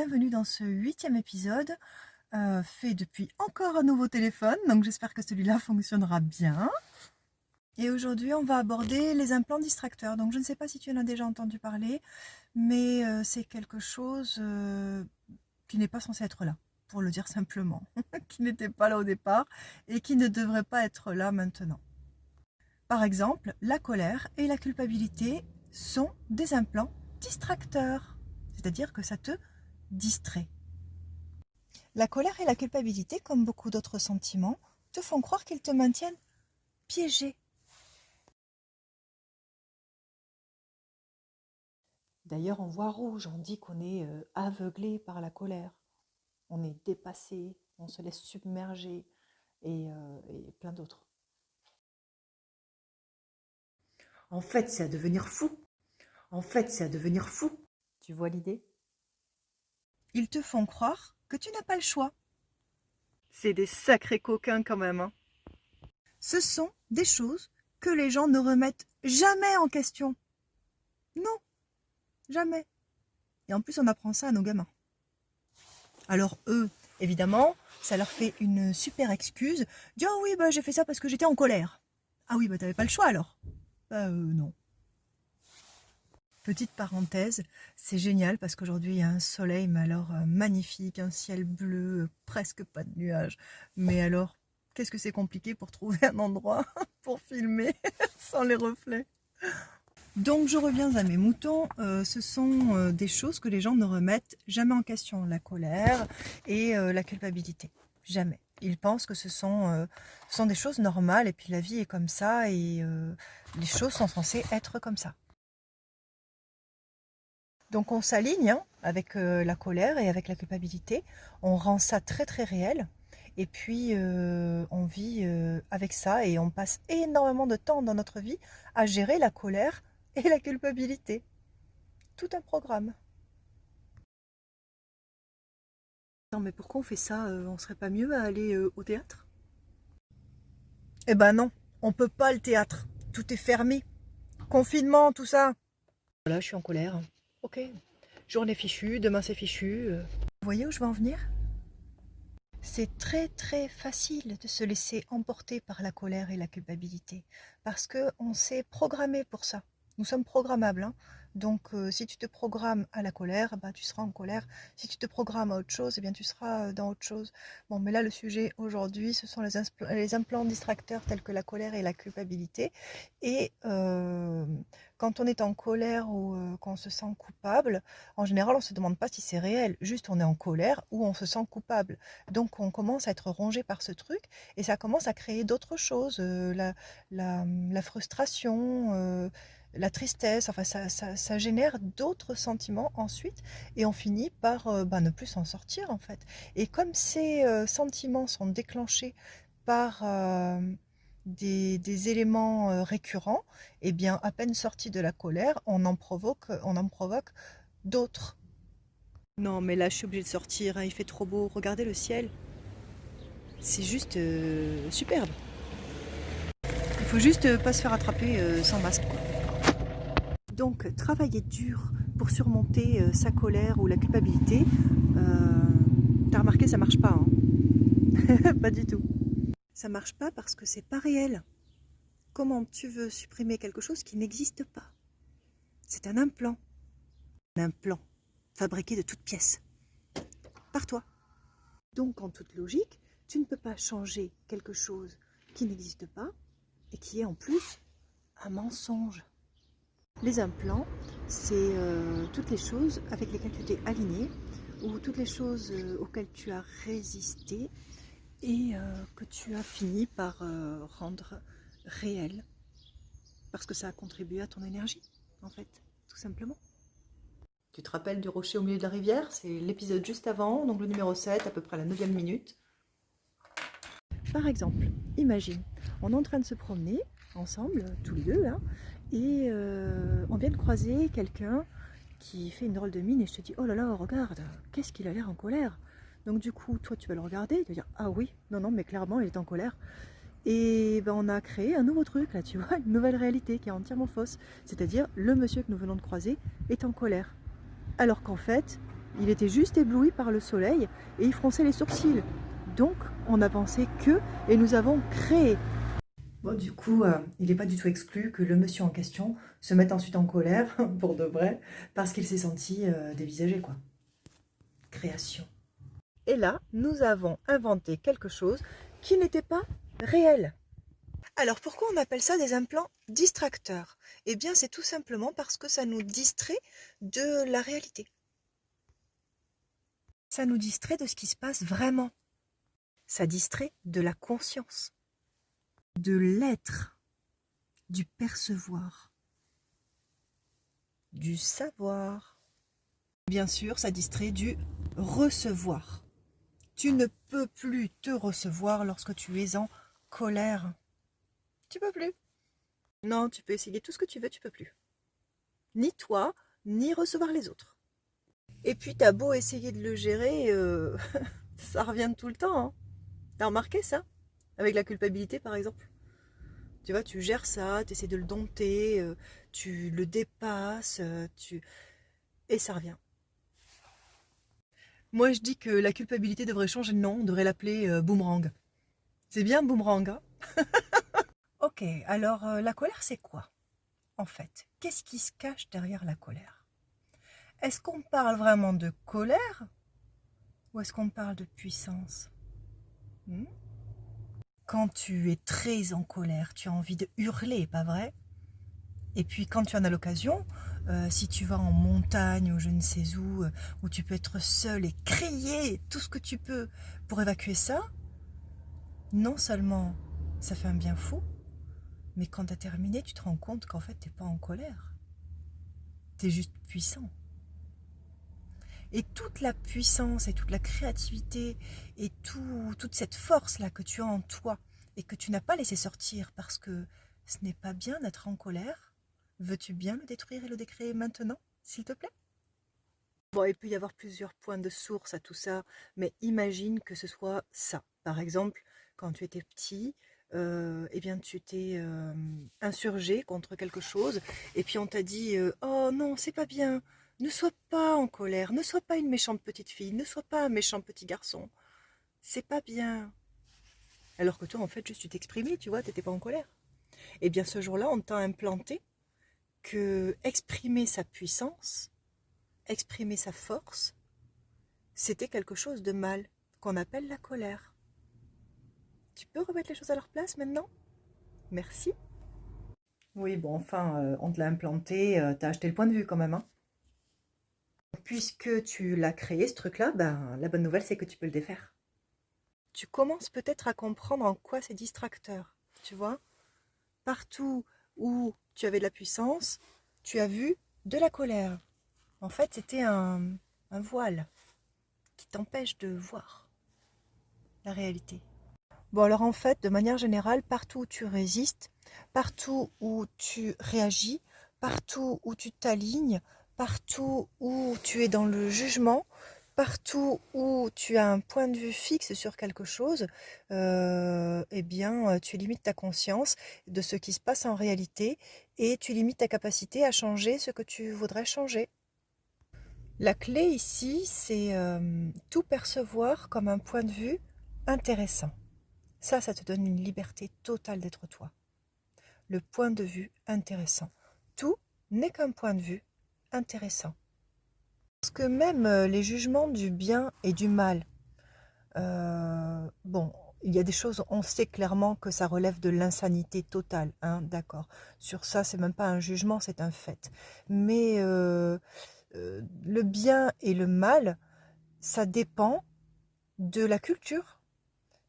bienvenue dans ce 8e épisode, fait depuis encore un nouveau téléphone, donc j'espère que celui-là fonctionnera bien. Et aujourd'hui on va aborder les implants distracteurs. Donc je ne sais pas si tu en as déjà entendu parler, mais c'est quelque chose qui n'est pas censé être là, pour le dire simplement, qui n'était pas là au départ et qui ne devrait pas être là maintenant. Par exemple, la colère et la culpabilité sont des implants distracteurs, c'est-à-dire que ça te distrait. La colère et la culpabilité, comme beaucoup d'autres sentiments, te font croire qu'ils te maintiennent piégé. D'ailleurs, on voit rouge, on dit qu'on est aveuglé par la colère, on est dépassé, on se laisse submerger et plein d'autres. En fait, c'est à devenir fou. En fait, c'est à devenir fou. Tu vois l'idée? Ils te font croire que tu n'as pas le choix. C'est des sacrés coquins quand même, hein. Ce sont des choses que les gens ne remettent jamais en question. Non, jamais. Et en plus, on apprend ça à nos gamins. Alors eux, évidemment, ça leur fait une super excuse. Dis, oh oui, bah, j'ai fait ça parce que j'étais en colère. Ah oui, bah t'avais pas le choix alors. Bah non. Petite parenthèse, c'est génial parce qu'aujourd'hui il y a un soleil, mais alors magnifique, un ciel bleu, presque pas de nuages. Mais alors, qu'est-ce que c'est compliqué pour trouver un endroit pour filmer sans les reflets. Donc je reviens à mes moutons, ce sont des choses que les gens ne remettent jamais en question, la colère et la culpabilité, jamais. Ils pensent que ce sont des choses normales et puis la vie est comme ça et les choses sont censées être comme ça. Donc on s'aligne avec la colère et avec la culpabilité, on rend ça très très réel et puis on vit avec ça et on passe énormément de temps dans notre vie à gérer la colère et la culpabilité. Tout un programme. Non mais pourquoi on fait ça? On serait pas mieux à aller au théâtre? Eh ben non, on peut pas le théâtre, tout est fermé. Confinement, tout ça. Voilà, je suis en colère. Ok, journée fichue, demain c'est fichu. Vous voyez où je veux en venir? C'est très très facile de se laisser emporter par la colère et la culpabilité parce qu'on s'est programmé pour ça. Nous sommes programmables, hein. Donc si tu te programmes à la colère, bah, tu seras en colère. Si tu te programmes à autre chose, eh bien, tu seras dans autre chose. Bon, mais là le sujet aujourd'hui, ce sont les implants distracteurs tels que la colère et la culpabilité. Et quand on est en colère ou qu'on se sent coupable, en général on ne se demande pas si c'est réel, juste on est en colère ou on se sent coupable. Donc on commence à être rongé par ce truc et ça commence à créer d'autres choses, la frustration, la tristesse, enfin ça génère d'autres sentiments ensuite et on finit par ne plus s'en sortir en fait. Et comme ces sentiments sont déclenchés par des éléments récurrents, et bien à peine sorti de la colère, on en provoque d'autres. Non mais là je suis obligée de sortir, hein, il fait trop beau, regardez le ciel. C'est juste superbe. Il faut juste pas se faire attraper sans masque, quoi. Donc travailler dur pour surmonter sa colère ou la culpabilité, t'as remarqué ça marche pas, hein. Pas du tout. Ça marche pas parce que c'est pas réel. Comment tu veux supprimer quelque chose qui n'existe pas? C'est un implant. Un implant fabriqué de toutes pièces. Par toi. Donc en toute logique, tu ne peux pas changer quelque chose qui n'existe pas et qui est en plus un mensonge. Les implants, c'est toutes les choses avec lesquelles tu t'es aligné ou toutes les choses auxquelles tu as résisté et que tu as fini par rendre réelles parce que ça a contribué à ton énergie, en fait, tout simplement. Tu te rappelles du rocher au milieu de la rivière? C'est l'épisode juste avant, donc le numéro 7, à peu près la 9e minute. Par exemple, imagine, on est en train de se promener ensemble, tous les deux, là, et on vient de croiser quelqu'un qui fait une drôle de mine et je te dis, oh là là, regarde, qu'est-ce qu'il a l'air en colère. Donc du coup, toi, tu vas le regarder et te dire, ah oui, non, mais clairement, il est en colère. Et ben, on a créé un nouveau truc, là, tu vois, une nouvelle réalité qui est entièrement fausse. C'est-à-dire, le monsieur que nous venons de croiser est en colère. Alors qu'en fait, Il était juste ébloui par le soleil et il fronçait les sourcils. Donc, on a pensé que, et nous avons créé. Bon, du coup, il n'est pas du tout exclu que le monsieur en question se mette ensuite en colère, pour de vrai, parce qu'il s'est senti dévisagé, quoi. Création. Et là, nous avons inventé quelque chose qui n'était pas réel. Alors, pourquoi on appelle ça des implants distracteurs? Eh bien, c'est tout simplement parce que ça nous distrait de la réalité. Ça nous distrait de ce qui se passe vraiment. Ça distrait de la conscience, de l'être, du percevoir, du savoir. Bien sûr, ça distrait du recevoir. Tu ne peux plus te recevoir lorsque tu es en colère. Tu peux plus. Non, tu peux essayer tout ce que tu veux, tu peux plus. Ni toi, ni recevoir les autres. Et puis t'as beau essayer de le gérer, ça revient tout le temps. Hein. T'as remarqué ça? Avec la culpabilité par exemple. Tu vois, tu gères ça, tu essaies de le dompter, tu le dépasses, et ça revient. Moi je dis que la culpabilité devrait changer de nom, on devrait l'appeler boomerang. C'est bien boomerang, hein? Ok, alors la colère c'est quoi en fait? Qu'est-ce qui se cache derrière la colère? Est-ce qu'on parle vraiment de colère ou est-ce qu'on parle de puissance? Quand tu es très en colère, tu as envie de hurler, pas vrai? Et puis quand tu en as l'occasion, si tu vas en montagne ou je ne sais où tu peux être seul et crier tout ce que tu peux pour évacuer ça, non seulement ça fait un bien fou, mais quand tu as terminé, tu te rends compte qu'en fait, tu n'es pas en colère. Tu es juste puissant. Et toute la puissance et toute la créativité et toute cette force-là que tu as en toi et que tu n'as pas laissé sortir parce que ce n'est pas bien d'être en colère, veux-tu bien le détruire et le décréer maintenant, s'il te plaît? Bon, il peut y avoir plusieurs points de source à tout ça, mais imagine que ce soit ça. Par exemple, quand tu étais petit, eh bien, tu t'es insurgé contre quelque chose, et puis on t'a dit oh non, c'est pas bien, ne sois pas en colère, ne sois pas une méchante petite fille, ne sois pas un méchant petit garçon, c'est pas bien. Alors que toi, en fait, juste tu t'exprimais, tu vois, t'étais pas en colère. Eh bien, ce jour-là, on t'a implanté que exprimer sa puissance, exprimer sa force, c'était quelque chose de mal, qu'on appelle la colère. Tu peux remettre les choses à leur place maintenant? Merci. Oui, bon, enfin, on te l'a implanté, t'as acheté le point de vue quand même, hein. Puisque tu l'as créé, ce truc-là, ben, la bonne nouvelle, c'est que tu peux le défaire. Tu commences peut-être à comprendre en quoi c'est distracteur, tu vois? Partout où tu avais de la puissance, tu as vu de la colère. En fait, c'était un voile qui t'empêche de voir la réalité. Bon, alors en fait, de manière générale, partout où tu résistes, partout où tu réagis, partout où tu t'alignes, partout où tu es dans le jugement, partout où tu as un point de vue fixe sur quelque chose, eh bien, tu limites ta conscience de ce qui se passe en réalité et tu limites ta capacité à changer ce que tu voudrais changer. La clé ici, c'est tout percevoir comme un point de vue intéressant. Ça te donne une liberté totale d'être toi. Le point de vue intéressant. Tout n'est qu'un point de vue intéressant. Parce que même les jugements du bien et du mal, bon, il y a des choses, on sait clairement que ça relève de l'insanité totale, hein, d'accord. Sur ça, c'est même pas un jugement, c'est un fait. Mais le bien et le mal, ça dépend de la culture.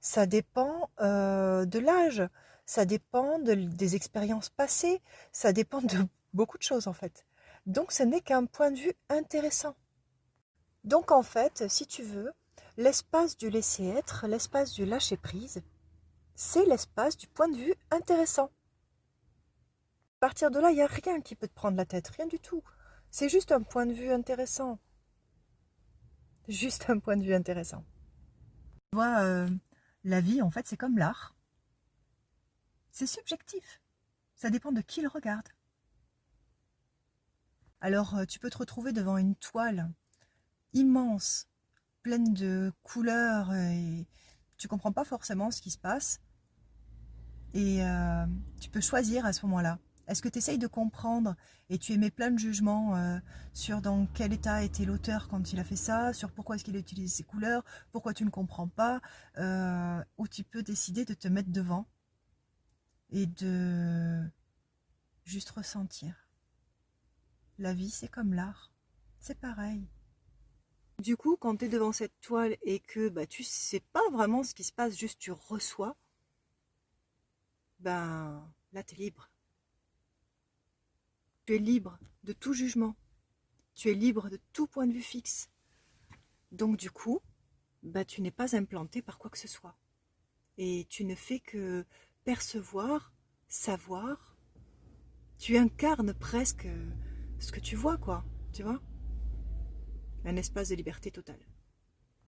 Ça dépend de l'âge, ça dépend des expériences passées, ça dépend de beaucoup de choses en fait. Donc ce n'est qu'un point de vue intéressant. Donc en fait, si tu veux, l'espace du laisser-être, l'espace du lâcher-prise, c'est l'espace du point de vue intéressant. À partir de là, il n'y a rien qui peut te prendre la tête, rien du tout. C'est juste un point de vue intéressant. Juste un point de vue intéressant. Tu vois, la vie, en fait, c'est comme l'art. C'est subjectif. Ça dépend de qui le regarde. Alors, tu peux te retrouver devant une toile immense, pleine de couleurs et tu comprends pas forcément ce qui se passe. Et tu peux choisir à ce moment-là. Est-ce que tu essayes de comprendre et tu émets plein de jugements sur dans quel état était l'auteur quand il a fait ça, sur pourquoi est-ce qu'il a utilisé ces couleurs, pourquoi tu ne comprends pas, ou tu peux décider de te mettre devant et de juste ressentir. La vie, c'est comme l'art. C'est pareil. Du coup, quand tu es devant cette toile et que bah, tu sais pas vraiment ce qui se passe, juste tu reçois, ben là, tu es libre. Tu es libre de tout jugement. Tu es libre de tout point de vue fixe. Donc du coup, bah, tu n'es pas implanté par quoi que ce soit. Et tu ne fais que percevoir, savoir. Tu incarnes presque ce que tu vois, quoi. Tu vois? Un espace de liberté totale.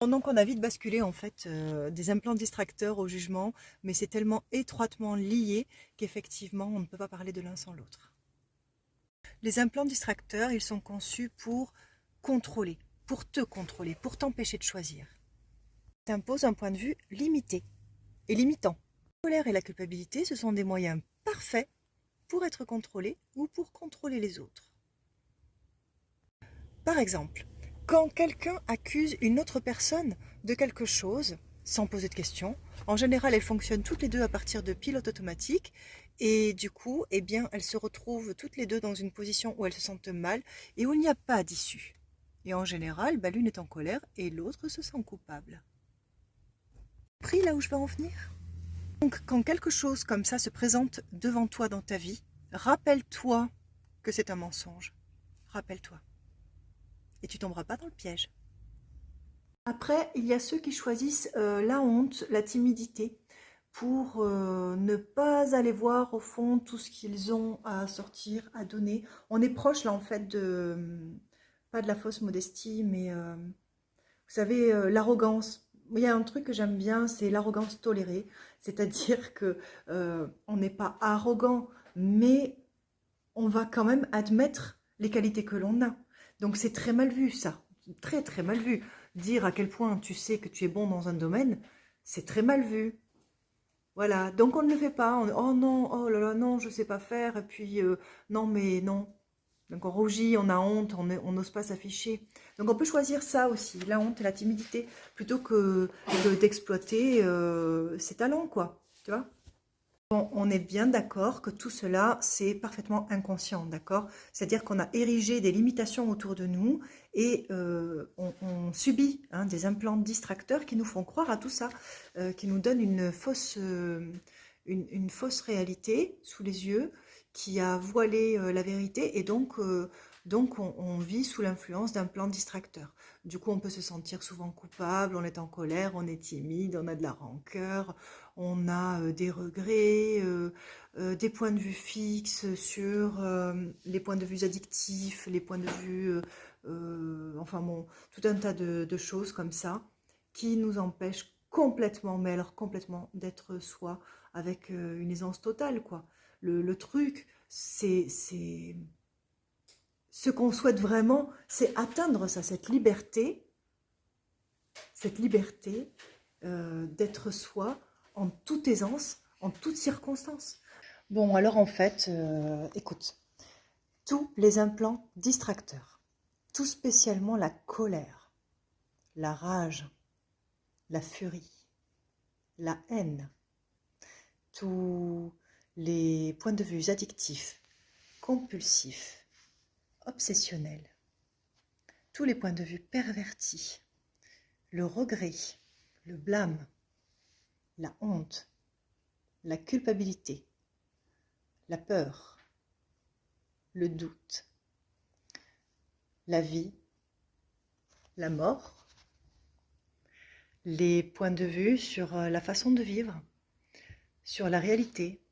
Donc on a vite basculé en fait des implants distracteurs au jugement, mais c'est tellement étroitement lié qu'effectivement on ne peut pas parler de l'un sans l'autre. Les implants distracteurs, ils sont conçus pour contrôler, pour te contrôler, pour t'empêcher de choisir. T'imposes un point de vue limité et limitant. La colère et la culpabilité, ce sont des moyens parfaits pour être contrôlés ou pour contrôler les autres. Par exemple, quand quelqu'un accuse une autre personne de quelque chose, sans poser de questions, en général, elles fonctionnent toutes les deux à partir de pilote automatique, et du coup, eh bien, elles se retrouvent toutes les deux dans une position où elles se sentent mal et où il n'y a pas d'issue. Et en général, bah, l'une est en colère et l'autre se sent coupable. Pris là où je veux en venir? Donc, quand quelque chose comme ça se présente devant toi dans ta vie, rappelle-toi que c'est un mensonge. Rappelle-toi. Et tu tomberas pas dans le piège. Après, il y a ceux qui choisissent la honte, la timidité, pour ne pas aller voir au fond tout ce qu'ils ont à sortir, à donner. On est proche là en fait de, pas de la fausse modestie, mais vous savez, l'arrogance. Il y a un truc que j'aime bien, c'est l'arrogance tolérée. C'est-à-dire que on n'est pas arrogant, mais on va quand même admettre les qualités que l'on a. Donc c'est très mal vu ça, très très mal vu. Dire à quel point tu sais que tu es bon dans un domaine, c'est très mal vu. Voilà, donc on ne le fait pas. Oh non, oh là là, non, je sais pas faire. Et puis non, mais non. Donc on rougit, on a honte, on n'ose pas s'afficher. Donc on peut choisir ça aussi, la honte et la timidité, plutôt que d'exploiter ses talents, quoi. Tu vois? Bon, on est bien d'accord que tout cela, c'est parfaitement inconscient, d'accord? C'est-à-dire qu'on a érigé des limitations autour de nous et on subit hein, des implants distracteurs qui nous font croire à tout ça, qui nous donnent une fausse réalité sous les yeux, qui a voilé la vérité et donc on vit sous l'influence d'un plan distracteur. Du coup, on peut se sentir souvent coupable, on est en colère, on est timide, on a de la rancœur, on a des regrets, des points de vue fixes sur les points de vue addictifs, les points de vue, enfin bon, tout un tas de choses comme ça qui nous empêchent complètement, mais alors complètement d'être soi avec une aisance totale, quoi. Le truc, c'est ce qu'on souhaite vraiment, c'est atteindre ça, cette liberté d'être soi en toute aisance, en toutes circonstances. Bon, alors en fait, écoute, tous les implants distracteurs, tout spécialement la colère, la rage, la furie, la haine, tous les points de vue addictifs, compulsifs, obsessionnels, tous les points de vue pervertis, le regret, le blâme, la honte, la culpabilité, la peur, le doute, la vie, la mort, les points de vue sur la façon de vivre, sur la réalité,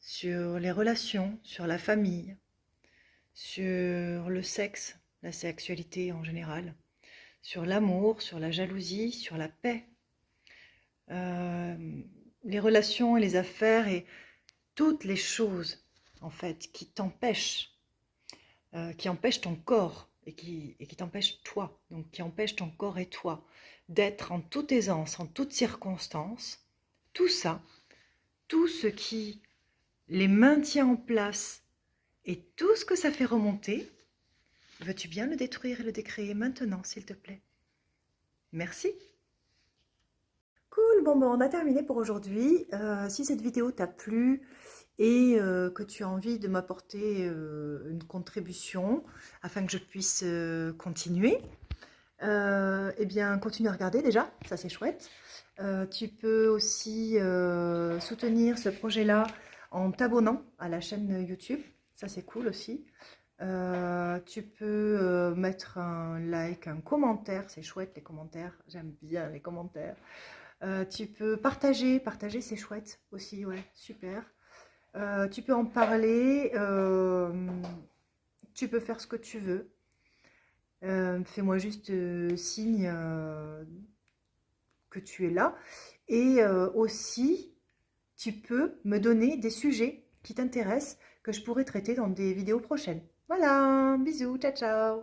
sur les relations, sur la famille, sur le sexe, la sexualité en général, sur l'amour, sur la jalousie, sur la paix, les relations et les affaires et toutes les choses en fait qui t'empêchent, qui empêchent ton corps et qui t'empêche toi, donc qui empêche ton corps et toi d'être en toute aisance, en toutes circonstances, tout ça, tout ce qui les maintient en place et tout ce que ça fait remonter, veux-tu bien le détruire et le décréer maintenant, s'il te plaît? Merci. Cool, bon, ben, on a terminé pour aujourd'hui. Si cette vidéo t'a plu et que tu as envie de m'apporter une contribution afin que je puisse continuer, eh bien, continue à regarder déjà, ça c'est chouette. Tu peux aussi soutenir ce projet-là en t'abonnant à la chaîne YouTube, ça c'est cool aussi. Tu peux mettre un like, un commentaire, c'est chouette les commentaires, j'aime bien les commentaires. Tu peux partager c'est chouette aussi, ouais, super. Tu peux en parler, tu peux faire ce que tu veux. Fais-moi juste signe que tu es là. Et aussi, tu peux me donner des sujets qui t'intéressent, que je pourrais traiter dans des vidéos prochaines. Voilà, bisous, ciao ciao.